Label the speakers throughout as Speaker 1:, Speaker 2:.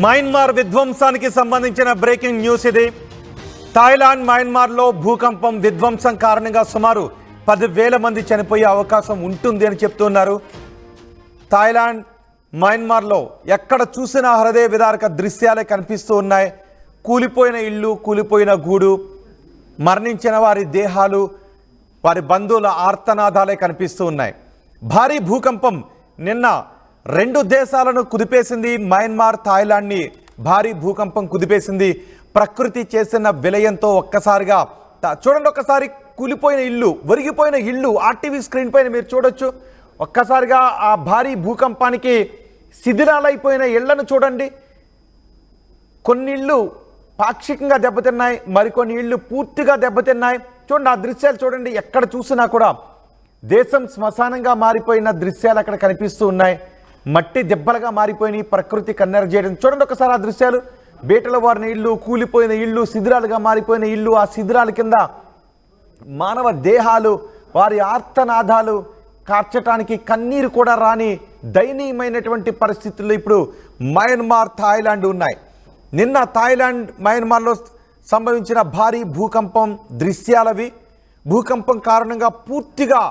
Speaker 1: Myanmar విధ్వంసానికి సంబంధించిన breaking news ఇది. థాయిలాండ్ మయన్మార్లో భూకంపం విధ్వంసం కారణంగా సుమారు 10,000 మంది చనిపోయే అవకాశం ఉంటుంది అని చెప్తున్నారు. థాయిలాండ్ మయన్మార్లో ఎక్కడ చూసినా హృదయ విదారక దృశ్యాలే కనిపిస్తూ ఉన్నాయి. కూలిపోయిన ఇళ్ళు, కూలిపోయిన గూడు, మరణించిన వారి దేహాలు, వారి బంధువుల ఆర్తనాదాలే కనిపిస్తూ ఉన్నాయి. భారీ భూకంపం నిన్న 2 దేశాలను కుదిపేసింది. మయన్మార్, థాయిలాండ్ని భారీ భూకంపం కుదిపేసింది. ప్రకృతి చేసిన విలయంతో ఒక్కసారిగా చూడండి, ఒక్కసారి కూలిపోయిన ఇల్లు, ఒరిగిపోయిన ఇల్లు ఆర్టీవీ స్క్రీన్ పైన మీరు చూడొచ్చు. ఒక్కసారిగా ఆ భారీ భూకంపానికి శిథిలాలైపోయిన ఇళ్లను చూడండి. కొన్ని ఇళ్ళు పాక్షికంగా దెబ్బతిన్నాయి, మరికొన్ని ఇళ్ళు పూర్తిగా దెబ్బతిన్నాయి. చూడండి, ఆ దృశ్యాలు చూడండి. ఎక్కడ చూసినా కూడా దేశం శ్మశానంగా మారిపోయిన దృశ్యాలు అక్కడ కనిపిస్తూ ఉన్నాయి. మట్టి దెబ్బలుగా మారిపోయినాయి. ప్రకృతి కన్నెర చేయడం చూడండి ఒకసారి ఆ దృశ్యాలు. బీటల వారిన ఇళ్ళు, కూలిపోయిన ఇళ్ళు, శిథిరాలుగా మారిపోయిన ఇళ్ళు, ఆ శిథిరాల కింద మానవ దేహాలు, వారి ఆర్తనాదాలు కార్చటానికి కన్నీరు కూడా రాని దయనీయమైనటువంటి పరిస్థితుల్లో ఇప్పుడు మయన్మార్, థాయిలాండ్ ఉన్నాయి. నిన్న థాయిలాండ్ మయన్మార్లో సంభవించిన భారీ భూకంపం దృశ్యాలవి. భూకంపం కారణంగా పూర్తిగా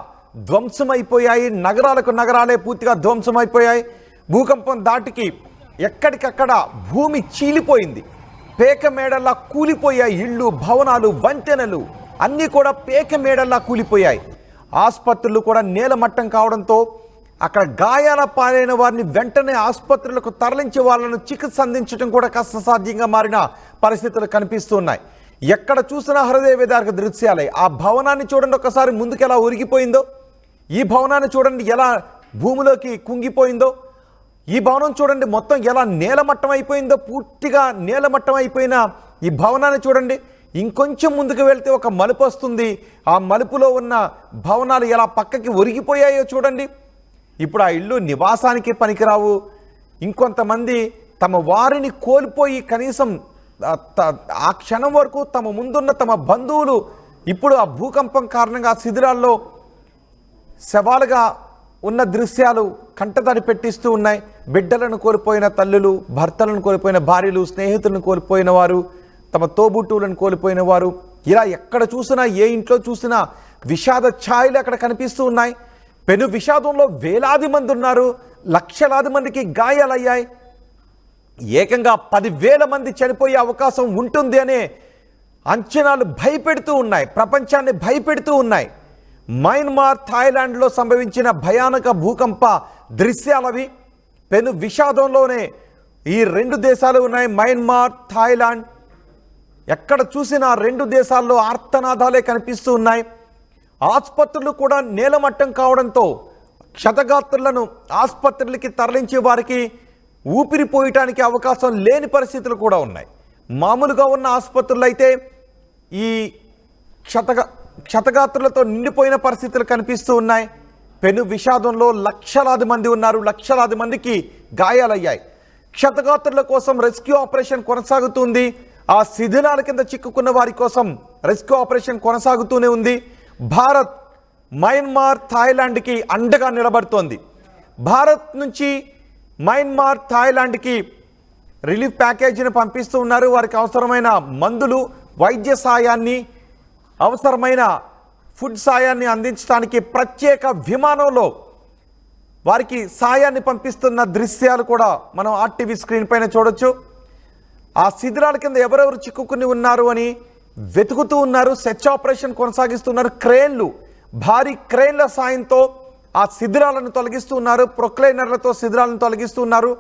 Speaker 1: ధ్వంసమైపోయాయి. నగరాలకు నగరాలే పూర్తిగా ధ్వంసమైపోయాయి. భూకంపం దాటికి ఎక్కడికక్కడ భూమి చీలిపోయింది. పేక మేడల్లా కూలిపోయాయి. ఇళ్ళు, భవనాలు, వంతెనలు అన్నీ కూడా పేక మేడల్లా కూలిపోయాయి. ఆసుపత్రులు కూడా నేలమట్టం కావడంతో అక్కడ గాయాల పాలైన వారిని వెంటనే ఆసుపత్రులకు తరలించి వాళ్ళను చికిత్స అందించడం కూడా కష్టసాధ్యంగా మారిన పరిస్థితులు కనిపిస్తున్నాయి. ఎక్కడ చూసినా హృదయ విదారక దృశ్యాలే. ఆ భవనాన్ని చూడండి ఒకసారి, ముందుకు ఎలా ఒరిగిపోయిందో. ఈ భవనాన్ని చూడండి ఎలా భూమిలోకి కుంగిపోయిందో. ఈ భవనం చూడండి మొత్తం ఎలా నేలమట్టం అయిపోయిందో. పూర్తిగా నేలమట్టం అయిపోయిన ఈ భవనాన్ని చూడండి. ఇంకొంచెం ముందుకు వెళ్తే ఒక మలుపు వస్తుంది. ఆ మలుపులో ఉన్న భవనాలు ఎలా పక్కకి ఒరిగిపోయాయో చూడండి. ఇప్పుడు ఆ ఇల్లు నివాసానికి పనికిరావు. ఇంకొంతమంది తమ వారిని కోల్పోయి కనీసం ఆ క్షణం వరకు తమ ముందున్న తమ బంధువులు ఇప్పుడు ఆ భూకంపం కారణంగా శిథిరాల్లో శవాలుగా ఉన్న దృశ్యాలు కంటతడి పెట్టిస్తూ ఉన్నాయి. బిడ్డలను కోల్పోయిన తల్లులు, భర్తలను కోల్పోయిన భార్యలు, స్నేహితులను కోల్పోయిన వారు, తమ తోబుట్టువులను కోల్పోయిన వారు, ఇలా ఎక్కడ చూసినా ఏ ఇంట్లో చూసినా విషాద ఛాయలు అక్కడ కనిపిస్తూ ఉన్నాయి. పెను విషాదంలో వేలాది మంది ఉన్నారు. లక్షలాది మందికి గాయాలయ్యాయి. ఏకంగా 10,000 మంది చనిపోయే అవకాశం ఉంటుంది అనే అంచనాలు భయపెడుతూ ఉన్నాయి, ప్రపంచాన్ని భయపెడుతూ ఉన్నాయి. మయన్మార్, థాయిలాండ్లో సంభవించిన భయానక భూకంప దృశ్యాలవి. పెను విషాదంలోనే ఈ 2 దేశాలు ఉన్నాయి, మయన్మార్, థాయిలాండ్. ఎక్కడ చూసినా 2 దేశాల్లో ఆర్తనాదాలే కనిపిస్తూ ఉన్నాయి. ఆసుపత్రులు కూడా నేలమట్టం కావడంతో క్షతగాత్రులను ఆసుపత్రులకి తరలించే వారికి ఊపిరిపోయటానికి అవకాశం లేని పరిస్థితులు కూడా ఉన్నాయి. మామూలుగా ఉన్న ఆసుపత్రులు అయితే ఈ క్షతగాత్రులతో నిండిపోయిన పరిస్థితులు కనిపిస్తూ ఉన్నాయి. పెను విషాదంలో లక్షలాది మంది ఉన్నారు. లక్షలాది మందికి గాయాలయ్యాయి. క్షతగాత్రుల కోసం రెస్క్యూ ఆపరేషన్ కొనసాగుతుంది. ఆ శిథిలాల కింద చిక్కుకున్న వారి కోసం రెస్క్యూ ఆపరేషన్ కొనసాగుతూనే ఉంది. భారత్ మయన్మార్, థాయిలాండ్కి అండగా నిలబడుతోంది. భారత్ నుంచి మయన్మార్, థాయిలాండ్కి రిలీఫ్ ప్యాకేజీని పంపిస్తూ ఉన్నారు. వారికి అవసరమైన మందులు, వైద్య సాయాన్ని, అవసరమైన ఫుడ్ సాయాన్ని అందించడానికి ప్రత్యేక విమానంలో వారికి సాయాన్ని పంపిస్తున్న దృశ్యాలు కూడా మనం ఆర్టీవీ స్క్రీన్ పైన చూడొచ్చు. ఆ శిథిరాల కింద ఎవరెవరు చిక్కుకుని ఉన్నారు అని వెతుకుతూ ఉన్నారు. సెర్చ్ ఆపరేషన్ కొనసాగిస్తున్నారు. క్రేన్లు, భారీ క్రేన్ల సాయంతో ఆ శిథిరాలను తొలగిస్తూ ఉన్నారు. ప్రొక్లైనర్లతో శిథిరాలను తొలగిస్తూ ఉన్నారు.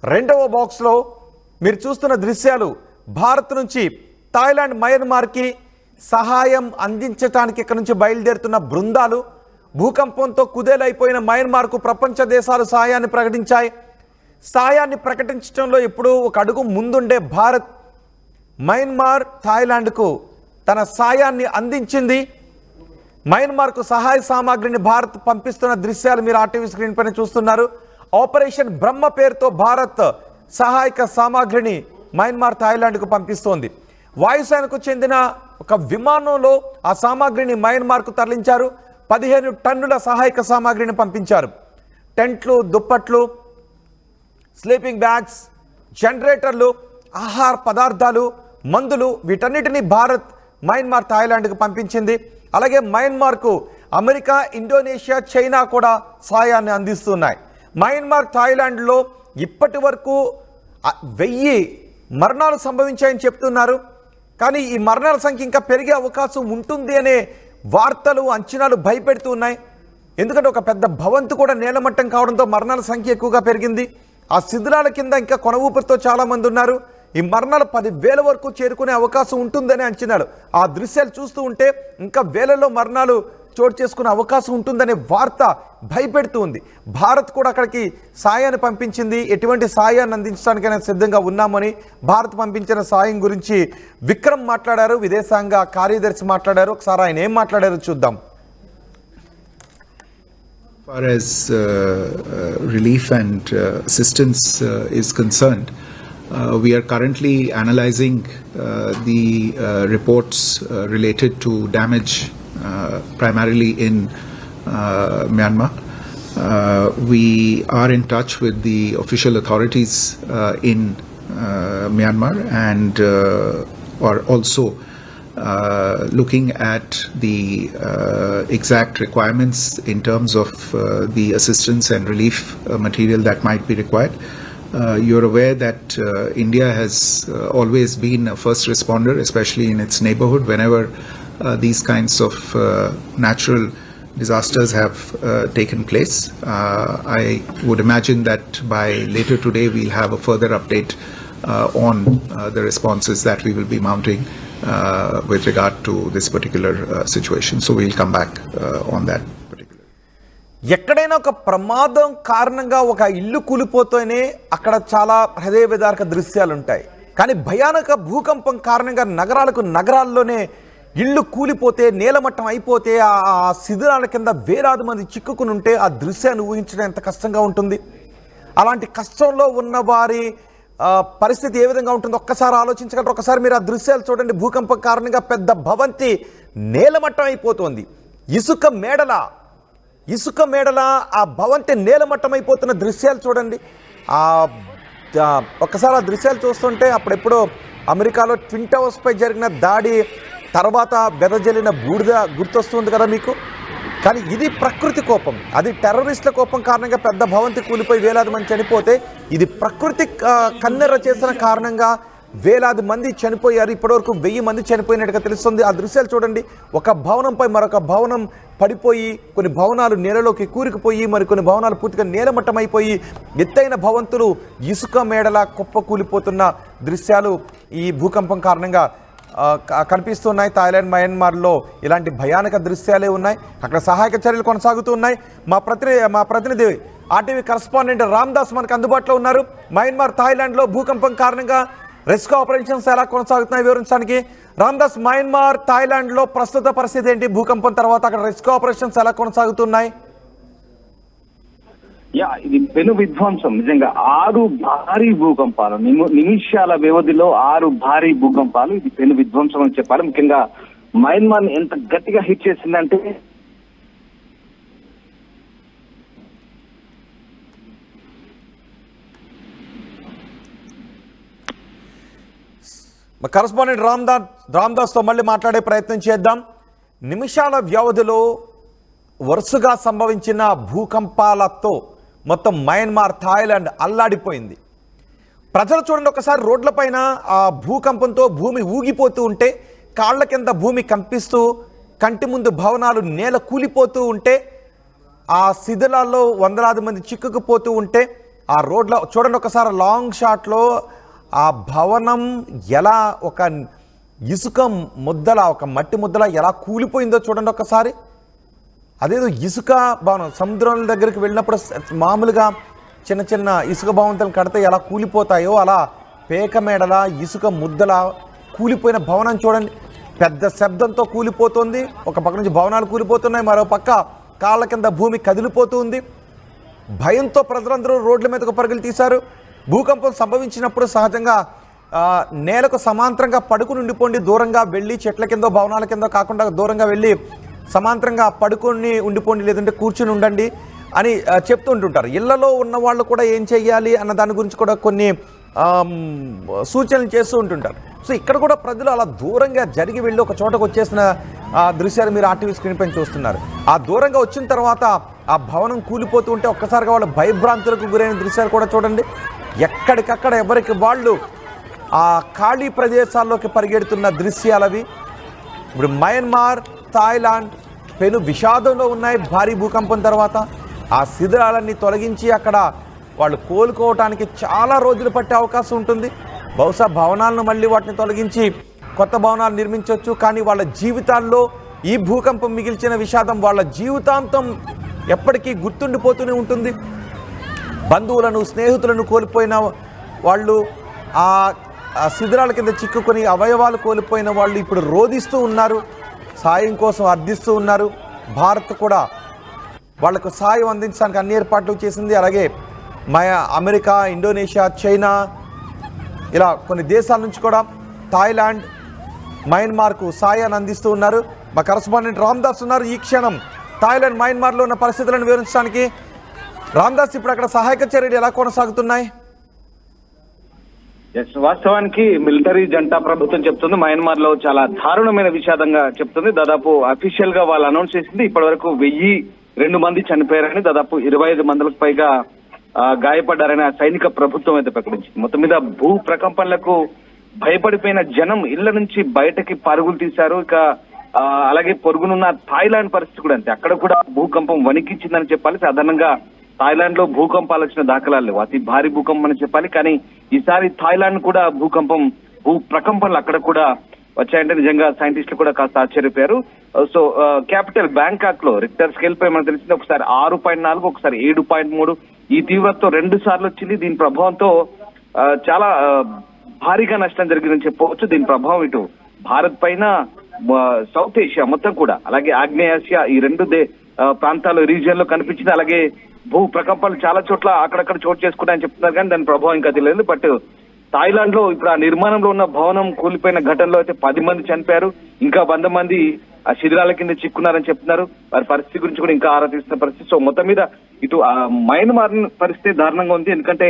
Speaker 1: 2వ బాక్స్లో మీరు చూస్తున్న దృశ్యాలు భారత్ నుంచి థాయిలాండ్, మయన్మార్కి సహాయం అందించడానికి ఇక్కడ నుంచి బయలుదేరుతున్న బృందాలు. భూకంపంతో కుదేలైపోయిన మయన్మార్కు ప్రపంచ దేశాలు సాయాన్ని ప్రకటించాయి. సాయాన్ని ప్రకటించడంలో ఇప్పుడు ఒక అడుగు ముందుండే భారత్ మయన్మార్, థాయిలాండ్కు తన సాయాన్ని అందించింది. మయన్మార్కు సహాయ సామాగ్రిని భారత్ పంపిస్తున్న దృశ్యాలు మీరు ఆర్టీవీ స్క్రీన్ పైన చూస్తున్నారు. ఆపరేషన్ బ్రహ్మ పేరుతో భారత్ సహాయక సామాగ్రిని మయన్మార్, థాయిలాండ్కు పంపిస్తోంది. వాయుసేనకు చెందిన ఒక విమానంలో ఆ సామాగ్రిని మయన్మార్కు తరలించారు. 15 టన్నుల సహాయక సామాగ్రిని పంపించారు. టెంట్లు, దుప్పట్లు, స్లీపింగ్ బ్యాగ్స్, జనరేటర్లు, ఆహార పదార్థాలు, మందులు వీటన్నిటిని భారత్ మయన్మార్, థాయిలాండ్కు పంపించింది. అలాగే మయన్మార్కు అమెరికా, ఇండోనేషియా, చైనా కూడా సాయాన్ని అందిస్తున్నాయి. మయన్మార్, థాయిలాండ్లో ఇప్పటి వరకు 1000 మరణాలు సంభవించాయని చెప్తున్నారు. కానీ ఈ మరణాల సంఖ్య ఇంకా పెరిగే అవకాశం ఉంటుంది అనే వార్తలు, అంచనాలు భయపెడుతూ ఉన్నాయి. ఎందుకంటే ఒక పెద్ద భవంతు కూడా నేలమట్టం కావడంతో మరణాల సంఖ్య ఎక్కువగా పెరిగింది. ఆ శిథిలాల కింద ఇంకా కొన ఊపిరితో చాలామంది ఉన్నారు. ఈ మరణాలు 10,000 వరకు చేరుకునే అవకాశం ఉంటుందని అంచనాలు. ఆ దృశ్యాలు చూస్తూ ఉంటే ఇంకా వేలలో మరణాలు చోటు చేసుకునే అవకాశం ఉంటుందనే వార్త భయపెడుతూ ఉంది. భారత్ కూడా అక్కడికి సాయాన్ని పంపించింది. ఎటువంటి సాయాన్ని అందించడానికైనా సిద్ధంగా ఉన్నామని భారత్ పంపించిన సాయం గురించి విక్రమ్ మాట్లాడారు, విదేశాంగ కార్యదర్శి మాట్లాడారు. ఒకసారి ఆయన ఏం మాట్లాడారో చూద్దాం.
Speaker 2: As far as relief and assistance is concerned, we are currently analyzing the reports related to damage primarily in Myanmar. We are in touch with the official authorities in Myanmar and are also looking at the exact requirements in terms of the assistance and relief material that might be required. You're aware that India has always been a first responder, especially in its neighborhood, whenever these kinds of natural disasters have taken place. I would imagine that by later today we'll have a further update on the responses that we will be mounting with regard to this particular situation. So we'll come back on that particular.
Speaker 1: ఎక్కడైనా ఒక ప్రమాదం కారణంగా ఒక ఇల్లు కూలిపోతేనే అక్కడ చాలా హృదయ విదారక దృశ్యాలు ఉంటాయి. కానీ భయానక భూకంపం కారణంగా నగరాల్లోనే ఇళ్ళు కూలిపోతే, నేలమట్టం అయిపోతే, ఆ శిథిలాల కింద వేలాది మంది చిక్కుకుని ఉంటే ఆ దృశ్యాన్ని ఊహించడం ఎంత కష్టంగా ఉంటుంది. అలాంటి కష్టంలో ఉన్న వారి పరిస్థితి ఏ విధంగా ఉంటుందో ఒక్కసారి ఆలోచించగలరు. ఒకసారి మీరు ఆ దృశ్యాలు చూడండి. భూకంపం కారణంగా పెద్ద భవంతి నేలమట్టం అయిపోతుంది. ఇసుక మేడల ఆ భవంతి నేలమట్టం అయిపోతున్న దృశ్యాలు చూడండి. ఒక్కసారి ఆ దృశ్యాలు చూస్తుంటే అప్పుడెప్పుడో అమెరికాలో ట్విన్ టవర్స్పై జరిగిన దాడి తర్వాత వెదజల్లిన బూడిద గుర్తొస్తుంది కదా మీకు. కానీ ఇది ప్రకృతి కోపం, అది టెర్రరిస్టుల కోపం కారణంగా పెద్ద భవంతి కూలిపోయి వేలాది మంది చనిపోతే, ఇది ప్రకృతి కన్నెర్ర చేసిన కారణంగా వేలాది మంది చనిపోయారు. ఇప్పటివరకు 1000 మంది చనిపోయినట్టుగా తెలుస్తుంది. ఆ దృశ్యాలు చూడండి. ఒక భవనంపై మరొక భవనం పడిపోయి, కొన్ని భవనాలు నేలలోకి కూరుకుపోయి, మరికొన్ని భవనాలు పూర్తిగా నేలమట్టం అయిపోయి, ఎత్తైన భవంతులు ఇసుక మేడల కుప్ప కూలిపోతున్న దృశ్యాలు ఈ భూకంపం కారణంగా కనిపిస్తున్నాయి. థాయిలాండ్, మయన్మార్లో ఇలాంటి భయానక దృశ్యాలే ఉన్నాయి. అక్కడ సహాయక చర్యలు కొనసాగుతూ ఉన్నాయి. మా ప్రతినిధి ఆర్టీవీ కరెస్పాండెంట్ రామ్దాస్ మనకు అందుబాటులో ఉన్నారు. మయన్మార్, థాయిలాండ్లో భూకంపం కారణంగా రెస్క్యూ ఆపరేషన్స్ ఎలా కొనసాగుతున్నాయి వివరించడానికి రామ్దాస్, మయన్మార్, థాయిలాండ్లో ప్రస్తుత పరిస్థితి ఏంటి? భూకంపం తర్వాత అక్కడ రెస్క్యూ ఆపరేషన్స్ ఎలా కొనసాగుతున్నాయి?
Speaker 3: ఇది పెను విధ్వంసం. నిజంగా 6 భారీ భూకంపాలు, నిమిషాల వ్యవధిలో 6 భారీ భూకంపాలు. ఇది పెను విధ్వంసం అని చెప్పాలి. ముఖ్యంగా మయన్మార్ ఎంత గట్టిగా హిట్ చేసిందంటే
Speaker 1: కరెస్పాండెంట్ రామ్దాస్తో మళ్ళీ మాట్లాడే ప్రయత్నం చేద్దాం. నిమిషాల వ్యవధిలో వరుసగా సంభవించిన భూకంపాలతో మొత్తం మయన్మార్, థాయిలాండ్ అల్లాడిపోయింది. ప్రజలు చూడండి ఒకసారి, రోడ్లపైన ఆ భూకంపంతో భూమి ఊగిపోతూ ఉంటే, కాళ్ల కింద భూమి కంపిస్తూ, కంటి ముందు భవనాలు నేల కూలిపోతూ ఉంటే, ఆ శిథిలాల్లో వందలాది మంది చిక్కుకుపోతూ ఉంటే, ఆ రోడ్ల చూడండి ఒకసారి లాంగ్ షాట్లో ఆ భవనం ఎలా ఒక ఇసుక ముద్దల, ఒక మట్టి ముద్దల ఎలా కూలిపోయిందో చూడండి ఒకసారి. అదేదో ఇసుక భవనం, సముద్రం దగ్గరికి వెళ్ళినప్పుడు మామూలుగా చిన్న చిన్న ఇసుక భవంతులు కడితే ఎలా కూలిపోతాయో అలా పేక మేడల ఇసుక ముద్దల కూలిపోయిన భవనం చూడండి. పెద్ద శబ్దంతో కూలిపోతుంది. ఒక పక్క నుంచి భవనాలు కూలిపోతున్నాయి, మరో పక్క కాళ్ళ కింద భూమి కదిలిపోతుంది. భయంతో ప్రజలందరూ రోడ్ల మీదకు పరుగులు తీశారు. భూకంపం సంభవించినప్పుడు సహజంగా నేలకు సమాంతరంగా పడుకుని ఉండిపోండి, దూరంగా వెళ్ళి చెట్ల కిందో భవనాల కిందో కాకుండా దూరంగా వెళ్ళి సమాంతరంగా పడుకొని ఉండిపోండి, లేదంటే కూర్చుని ఉండండి అని చెప్తుంటుంటారు. ఇళ్లలో ఉన్న వాళ్ళు కూడా ఏం చెయ్యాలి అన్న దాని గురించి కూడా కొన్ని సూచనలు చేస్తూ ఉంటుంటారు. సో ఇక్కడ కూడా ప్రజలు అలా దూరంగా జరిగి వెళ్ళి ఒక చోటకు వచ్చేసిన దృశ్యాలు మీరు ఆర్టీవీ స్క్రీన్ పైన చూస్తున్నారు. ఆ దూరంగా వచ్చిన తర్వాత ఆ భవనం కూలిపోతూ ఉంటే ఒక్కసారిగా వాళ్ళు భయభ్రాంతులకు గురైన దృశ్యాలు కూడా చూడండి. ఎక్కడికక్కడ ఎవరికి వాళ్ళు ఆ ఖాళీ ప్రదేశాల్లోకి పరిగెడుతున్న దృశ్యాలవి. ఇప్పుడు మయన్మార్, థాయిలాండ్ పెను విషాదంలో ఉన్నాయి భారీ భూకంపం తర్వాత. ఆ శిథిలాలన్నీ తొలగించి అక్కడ వాళ్ళు కోలుకోవటానికి చాలా రోజులు పట్టే అవకాశం ఉంటుంది. బహుశా భవనాలను మళ్ళీ వాటిని తొలగించి కొత్త భవనాలు నిర్మించవచ్చు. కానీ వాళ్ళ జీవితాల్లో ఈ భూకంపం మిగిల్చిన విషాదం వాళ్ళ జీవితాంతం ఎప్పటికీ గుర్తుండిపోతూనే ఉంటుంది. బంధువులను, స్నేహితులను కోల్పోయిన వాళ్ళు, ఆ శిథిలాల కింద చిక్కుకొని అవయవాలు కోల్పోయిన వాళ్ళు ఇప్పుడు రోధిస్తూ ఉన్నారు, సాయం కోసం అర్థిస్తూ ఉన్నారు. భారత్ కూడా వాళ్లకు సాయం అందించడానికి అన్ని ఏర్పాట్లు చేసింది. అలాగే అమెరికా, ఇండోనేషియా, చైనా ఇలా కొన్ని దేశాల నుంచి కూడా థాయిలాండ్, మయన్మార్కు సాయాన్ని అందిస్తూ ఉన్నారు. మా కరస్పాండెంట్ రామ్దాస్ ఉన్నారు ఈ క్షణం థాయిలాండ్, మయన్మార్లో ఉన్న పరిస్థితులను వివరించడానికి. రామ్దాస్, ఇప్పుడు అక్కడ సహాయక చర్యలు ఎలా కొనసాగుతున్నాయి?
Speaker 3: వాస్తవానికి మిలిటరీ జంటా ప్రభుత్వం చెప్తుంది మయన్మార్ లో చాలా దారుణమైన విషాదంగా చెప్తుంది. దాదాపు అఫీషియల్ గా వాళ్ళు అనౌన్స్ చేసింది ఇప్పటి వరకు 1002 మంది చనిపోయారని, దాదాపు 25 మందిలకు పైగా గాయపడ్డారని ఆ సైనిక ప్రభుత్వం అయితే ప్రకటించింది. మొత్తం మీద భూ ప్రకంపనలకు భయపడిపోయిన జనం ఇళ్ల నుంచి బయటకి పరుగులు తీశారు. ఇక అలాగే పొరుగునున్న థాయిలాండ్ పరిస్థితి కూడా అంతే. అక్కడ కూడా భూకంపం వణికించిందని చెప్పాలి. సాధారణంగా థాయిలాండ్ లో భూకంపాలు వచ్చిన దాఖలాలు లేవు, అతి భారీ భూకంపం అని చెప్పాలి. కానీ ఈసారి థాయిలాండ్ కూడా భూ ప్రకంపనలు అక్కడ కూడా వచ్చాయంటే నిజంగా సైంటిస్టులు కూడా కాస్త ఆశ్చర్యపోయారు. సో క్యాపిటల్ బ్యాంకాక్ లో రిక్టర్ స్కేల్ పై మనకు తెలిసింది ఒకసారి 6.4, ఒకసారి 7.3 ఈ తీవ్రతతో 2 సార్లు వచ్చింది. దీని ప్రభావంతో చాలా భారీగా నష్టం జరిగిందని చెప్పవచ్చు. దీని ప్రభావం ఇటు భారత్ పైన, సౌత్ ఏషియా మొత్తం కూడా, అలాగే ఆగ్నేయాసియా ఈ 2 ప్రాంతాలు రీజియన్ లో కనిపించింది. అలాగే భూ ప్రకంపాలు చాలా చోట్ల అక్కడక్కడ చోటు చేసుకున్నాయని చెప్తున్నారు, కానీ దాని ప్రభావం ఇంకా తెలియదు. బట్ థాయిలాండ్ లో ఇప్పుడు ఆ నిర్మాణంలో ఉన్న భవనం కూలిపోయిన ఘటనలో అయితే 10 మంది చనిపోయారు, ఇంకా 100 మంది ఆ శిథిలాల కింద చిక్కున్నారని చెప్తున్నారు. వారి పరిస్థితి గురించి కూడా ఇంకా ఆరా తీస్తున్న పరిస్థితి. సో మొత్తం మీద ఇటు మయన్మార్ పరిస్థితి దారుణంగా ఉంది. ఎందుకంటే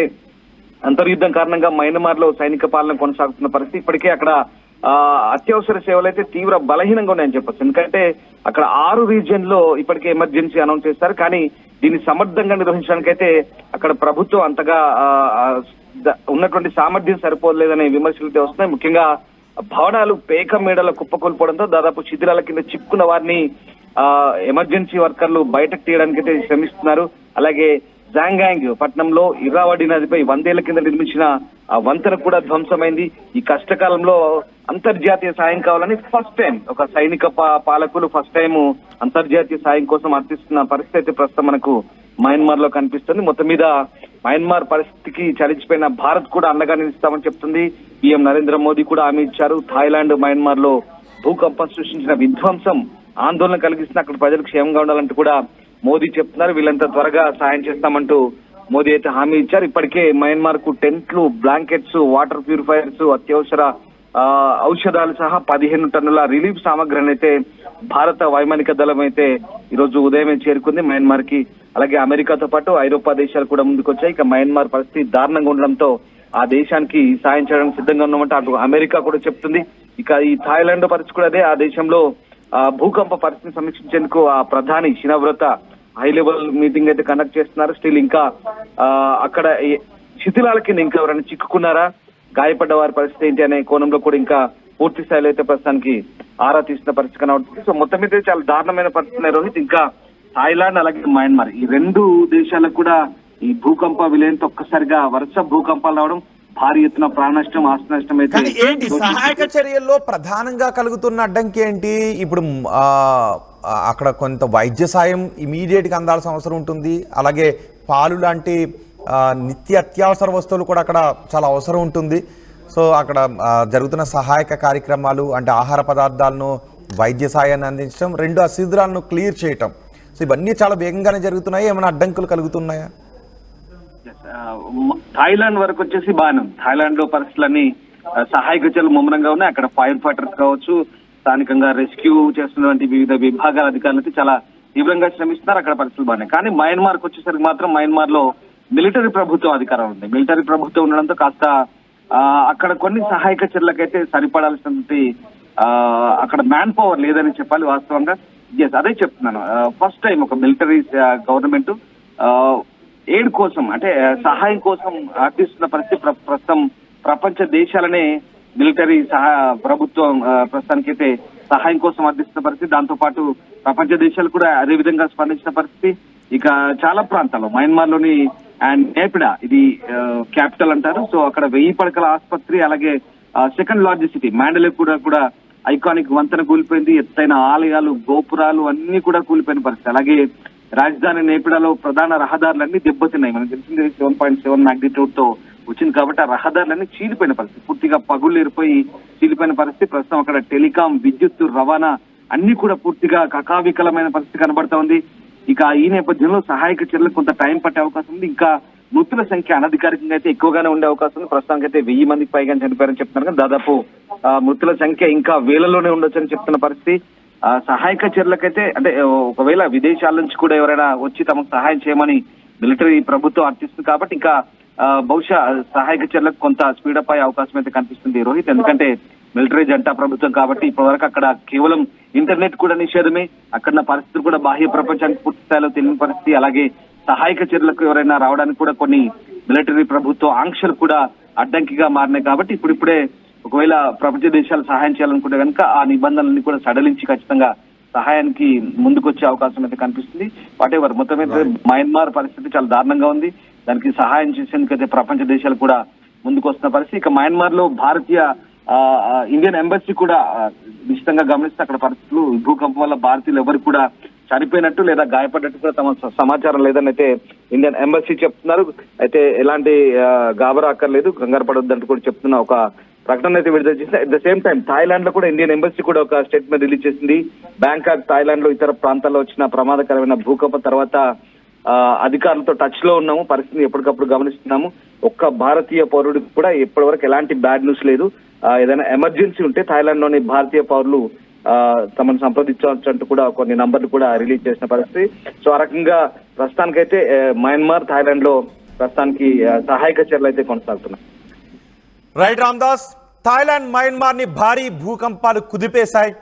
Speaker 3: అంతర్యుద్ధం కారణంగా మయన్మార్ లో సైనిక పాలన కొనసాగుతున్న పరిస్థితి. ఇప్పటికే అక్కడ అత్యవసర సేవలు అయితే తీవ్ర బలహీనంగా ఉన్నాయని చెప్పొచ్చు. ఎందుకంటే అక్కడ 6 రీజియన్ లో ఇప్పటికే ఎమర్జెన్సీ అనౌన్స్ చేస్తారు, కానీ దీన్ని సమర్థంగా నిర్వహించడానికైతే అక్కడ ప్రభుత్వం అంతగా ఉన్నటువంటి సామర్థ్యం సరిపోలేదనే విమర్శలు అయితే వస్తున్నాయి. ముఖ్యంగా భవనాలు పేక మేడల కుప్పకూలిపోవడంతో దాదాపు శిథిలాల కింద చిక్కున్న వారిని ఎమర్జెన్సీ వర్కర్లు బయటకు తీయడానికి అయితే శ్రమిస్తున్నారు. అలాగే జాంగాంగ్ పట్టణంలో ఇరావడి నదిపై 100 ఏళ్ల కింద నిర్మించిన ఆ వంతెన కూడా ధ్వంసమైంది. ఈ కష్టకాలంలో అంతర్జాతీయ సాయం కావాలని ఫస్ట్ టైం ఒక సైనిక పాలకులు ఫస్ట్ టైం అంతర్జాతీయ సాయం కోసం అర్థిస్తున్న పరిస్థితి ప్రస్తుతం మనకు మయన్మార్ లో కనిపిస్తుంది. మొత్తం మీద మయన్మార్ పరిస్థితికి చలించిపోయిన భారత్ కూడా అండగా నిలుస్తామని చెప్తుంది. పీఎం నరేంద్ర మోదీ కూడా హామీ ఇచ్చారు. థాయిలాండ్, మయన్మార్ లో భూకంపం సృష్టించిన విధ్వంసం ఆందోళన కలిగిస్తున్న అక్కడ ప్రజలకు క్షేమంగా ఉండాలంటూ కూడా మోదీ చెప్తున్నారు. వీళ్ళంతా త్వరగా సాయం చేస్తామంటూ మోదీ అయితే హామీ ఇచ్చారు. ఇప్పటికే మయన్మార్ కు టెంట్లు, బ్లాంకెట్స్, వాటర్ ప్యూరిఫైయర్స్, అత్యవసర ఔషధాలు సహా 15 టన్నుల రిలీఫ్ సామగ్రిని అయితే భారత వైమానిక దళం అయితే ఈరోజు ఉదయమే చేరుకుంది మయన్మార్ కి. అలాగే అమెరికాతో పాటు ఐరోపా దేశాలు కూడా ముందుకొచ్చాయి. ఇక మయన్మార్ పరిస్థితి దారుణంగా ఉండడంతో ఆ దేశానికి సాయం చేయడానికి సిద్ధంగా ఉన్నామంటే అటు అమెరికా కూడా చెప్తుంది. ఇక ఈ థాయిలాండ్ పరిస్థితి కూడా అదే. ఆ దేశంలో భూకంప పరిస్థితిని సమీక్షించేందుకు ఆ ప్రధాని శినవ్రత హై లెవెల్ మీటింగ్ అయితే కండక్ట్ చేస్తున్నారు. స్టిల్ ఇంకా అక్కడ శిథిలాల కింద ఇంకా ఎవరైనా చిక్కుకున్నారా, గాయపడ్డ వారి పరిస్థితి ఏంటి అనే కోణంలో కూడా ఇంకా పూర్తి స్థాయిలో అయితే ప్రస్తుతానికి ఆరా తీసిన పరిస్థితి కనబడుతుంది. సో మొత్తం మీద చాలా దారుణమైన పరిస్థితి రోహిత్. ఇంకా థాయిలాండ్ అలాగే మయన్మార్ ఈ 2 దేశాలకు కూడా ఈ భూకంప విలయంతో ఒక్కసారిగా వరుస భూకంపాలు రావడం, భారీ ఎత్తున ప్రాణ నష్టం, ఆస్తి నష్టం అయితే.
Speaker 1: ఏంటి సహాయక చర్యల్లో ప్రధానంగా కలుగుతున్న అడ్డంకి ఏంటి? ఇప్పుడు అక్కడ కొంత వైద్య సాయం ఇమీడియట్ గా అందాల్సిన అవసరం ఉంటుంది. అలాగే పాలు లాంటి నిత్య అత్యవసర వస్తువులు కూడా అక్కడ చాలా అవసరం ఉంటుంది. సో అక్కడ జరుగుతున్న సహాయక కార్యక్రమాలు అంటే ఆహార పదార్థాలను, వైద్య సాయాన్ని అందించడం, 2 ఆ శిథిలాలను క్లియర్ చేయటం, సో ఇవన్నీ చాలా వేగంగానే జరుగుతున్నాయి. ఏమైనా అడ్డంకులు కలుగుతున్నాయా?
Speaker 3: థాయిలాండ్ వరకు వచ్చేసి బాగానే ఉంది. థాయిలాండ్ లో పరిస్థితులన్నీ సహాయక చర్యలు ముమ్మరంగా ఉన్నాయి. అక్కడ ఫైర్ ఫైటర్స్ కావచ్చు, స్థానికంగా రెస్క్యూ చేస్తున్నటువంటి వివిధ విభాగాల అధికారులు చాలా తీవ్రంగా శ్రమిస్తున్నారు. అక్కడ పరిస్థితులు బాగున్నాయి. కానీ మయన్మార్కి వచ్చేసరికి మాత్రం మయన్మార్ లో మిలిటరీ ప్రభుత్వం అధికారం ఉంది. మిలిటరీ ప్రభుత్వం ఉండడంతో కాస్త అక్కడ కొన్ని సహాయక చర్యలకైతే సరిపడాల్సినటువంటి అక్కడ మ్యాన్ పవర్ లేదని చెప్పాలి వాస్తవంగా. ఎస్, అదే చెప్తున్నాను. ఫస్ట్ టైం ఒక మిలిటరీ గవర్నమెంట్ ఎయిడ్ కోసం అంటే సహాయం కోసం అర్థిస్తున్న పరిస్థితి ప్రస్తుతం ప్రపంచ దేశాలనే మిలిటరీ ప్రభుత్వం ప్రస్తుతానికైతే సహాయం కోసం అర్థిస్తున్న పరిస్థితి. దాంతో పాటు ప్రపంచ దేశాలు కూడా అదే విధంగా స్పందించిన పరిస్థితి. ఇక చాలా ప్రాంతాల్లో మయన్మార్ లోని అండ్ నేపిడా ఇది క్యాపిటల్ అంటారు. సో అక్కడ 1000 పడకల ఆసుపత్రి, అలాగే సెకండ్ లార్జెస్ట్ సిటీ మాండలే కూడా ఐకానిక్ వంతెన కూలిపోయింది. ఎత్తైన ఆలయాలు, గోపురాలు అన్ని కూడా కూలిపోయిన పరిస్థితి. అలాగే రాజధాని నేపిడాలో ప్రధాన రహదారులన్నీ దెబ్బతిన్నాయి. మనకు తెలిసింది 7.7 మాగ్నిట్యూడ్ తో వచ్చింది కాబట్టి ఆ రహదారులన్నీ చీలిపోయిన పరిస్థితి, పూర్తిగా పగుళ్ళు ఏరిపోయి చీలిపోయిన పరిస్థితి. ప్రస్తుతం అక్కడ టెలికాం, విద్యుత్, రవాణా అన్ని కూడా పూర్తిగా కకావికలమైన పరిస్థితి కనబడతా ఉంది. ఇక ఈ నేపథ్యంలో సహాయక చర్యలకు కొంత టైం పట్టే అవకాశం ఉంది. ఇంకా మృతుల సంఖ్య అనధికారికంగా అయితే ఎక్కువగానే ఉండే అవకాశం ఉంది. ప్రస్తుతానికి అయితే 1000 మందికి పైగా చనిపోయారని చెప్తున్నారు, కానీ దాదాపు మృతుల సంఖ్య ఇంకా వేలలోనే ఉండొచ్చని చెప్తున్న పరిస్థితి. సహాయక చర్యలకైతే అంటే ఒకవేళ విదేశాల నుంచి కూడా ఎవరైనా వచ్చి తమకు సహాయం చేయమని మిలిటరీ ప్రభుత్వం అర్థిస్తుంది కాబట్టి ఇంకా బహుశా సహాయక చర్యలకు కొంత స్పీడప్ అయ్యే అవకాశం అయితే కనిపిస్తుంది రోహిత్. ఎందుకంటే మిలిటరీ జంటా ప్రభుత్వం కాబట్టి ఇప్పటివరకు అక్కడ కేవలం ఇంటర్నెట్ కూడా నిషేధమే. అక్కడ పరిస్థితులు కూడా బాహ్య ప్రపంచానికి పూర్తి స్థాయిలో తెలియని పరిస్థితి. అలాగే సహాయక చర్యలకు ఎవరైనా రావడానికి కూడా కొన్ని మిలిటరీ ప్రభుత్వ ఆంక్షలు కూడా అడ్డంకిగా మారినాయి. కాబట్టి ఇప్పుడిప్పుడే ఒకవేళ ప్రపంచ దేశాలు సహాయం చేయాలనుకుంటే కనుక ఆ నిబంధనలన్నీ కూడా సడలించి ఖచ్చితంగా సహాయానికి ముందుకొచ్చే అవకాశం అయితే కనిపిస్తుంది. వాటెవర్ మొత్తం మీద మయన్మార్ పరిస్థితి చాలా దారుణంగా ఉంది. దానికి సహాయం చేసేందుకు అయితే ప్రపంచ దేశాలు కూడా ముందుకు వస్తున్న పరిస్థితి. ఇక మయన్మార్ లో భారతీయ ఇండియన్ ఎంబసీ కూడా నిశ్చితంగా గమనిస్తే అక్కడ పరిస్థితులు భూకంపం వల్ల భారతీయులు ఎవరు కూడా చనిపోయినట్టు లేదా గాయపడ్డట్టు కూడా తమ సమాచారం లేదని అయితే ఇండియన్ ఎంబసీ చెప్తున్నారు. అయితే ఎలాంటి గాబరా అక్కర్లేదు, కంగారు పడొద్దంటూ కూడా చెప్తున్న ఒక ప్రకటన అయితే విడుదల చేసింది. At the same time Thailand లో కూడా ఇండియన్ ఎంబసీ కూడా ఒక స్టేట్మెంట్ రిలీజ్ చేసింది. బ్యాంకాక్, థాయిలాండ్ లో ఇతర ప్రాంతాల్లో వచ్చిన ప్రమాదకరమైన భూకంపం తర్వాత అధికారులతో టచ్ లో ఉన్నాము, పరిస్థితిని ఎప్పటికప్పుడు గమనిస్తున్నాము. ఒక్క భారతీయ పౌరుడికి కూడా ఇప్పటి వరకు ఎలాంటి బ్యాడ్ న్యూస్ లేదు. ఏదైనా ఎమర్జెన్సీ ఉంటే థాయిలాండ్ లోని భారతీయ పౌరులు తమను సంప్రదించవచ్చు అంటూ కూడా కొన్ని నంబర్లు కూడా రిలీజ్ చేసిన పరిస్థితి. సో ఆ రకంగా ప్రస్తుతానికైతే మయన్మార్, థాయిలాండ్ లో ప్రస్తుతానికి సహాయక చర్యలు అయితే కొనసాగుతున్నాయి.
Speaker 1: రైట్ రామ్దాస్, థాయిలాండ్, మయన్మార్ ని భారీ భూకంపాలు కుదిపేశాయి.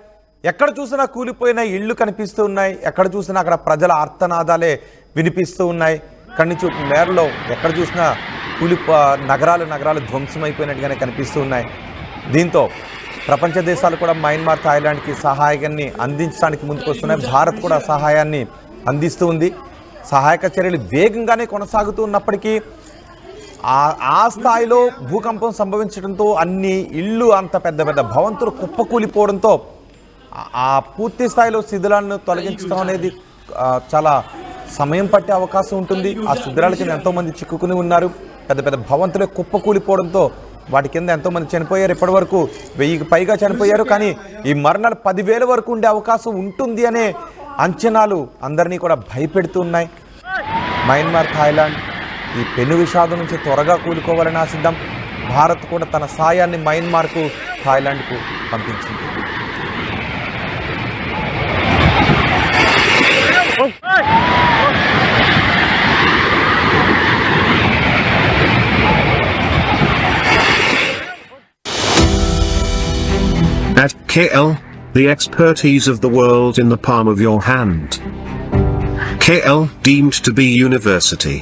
Speaker 1: ఎక్కడ చూసినా కూలిపోయిన ఇళ్లు కనిపిస్తూ ఉన్నాయి. ఎక్కడ చూసినా అక్కడ ప్రజల ఆర్తనాదాలే వినిపిస్తూ ఉన్నాయి. కన్ను చూపు మేరలో ఎక్కడ చూసినా నగరాలు ధ్వంసమైపోయినట్టుగానే కనిపిస్తూ ఉన్నాయి. దీంతో ప్రపంచ దేశాలు కూడా మయన్మార్, థాయిలాండ్కి సహాయాన్ని అందించడానికి ముందుకు వస్తున్నాయి. భారత్ కూడా సహాయాన్ని అందిస్తూ ఉంది. సహాయక చర్యలు వేగంగానే కొనసాగుతూ ఉన్నప్పటికీ ఆ స్థాయిలో భూకంపం సంభవించడంతో అన్ని ఇళ్ళు, అంత పెద్ద పెద్ద భవంతులు కుప్పకూలిపోవడంతో ఆ పూర్తి స్థాయిలో శిథిలాలను తొలగించడం అనేది చాలా సమయం పట్టే అవకాశం ఉంటుంది. ఆ శిథిలాల కింద ఎంతోమంది చిక్కుకుని ఉన్నారు. పెద్ద పెద్ద భవంతులే కుప్పకూలిపోవడంతో వాటి కింద ఎంతోమంది చనిపోయారు. ఇప్పటి వరకు 1000కి పైగా చనిపోయారు. కానీ ఈ మరణాలు 10,000 వరకు ఉండే అవకాశం ఉంటుంది అనే అంచనాలు అందరినీ కూడా భయపెడుతూ ఉన్నాయి. మయన్మార్, థాయిలాండ్ ఈ పెను విషాదం నుంచి త్వరగా కూలుకోవాలని ఆశిద్దాం. భారత్ కూడా తన సాయాన్ని మయన్మార్కు, థాయిలాండ్కు పంపించింది.
Speaker 4: At KL, the expertise of the world in the palm of your hand. KL, deemed to be university.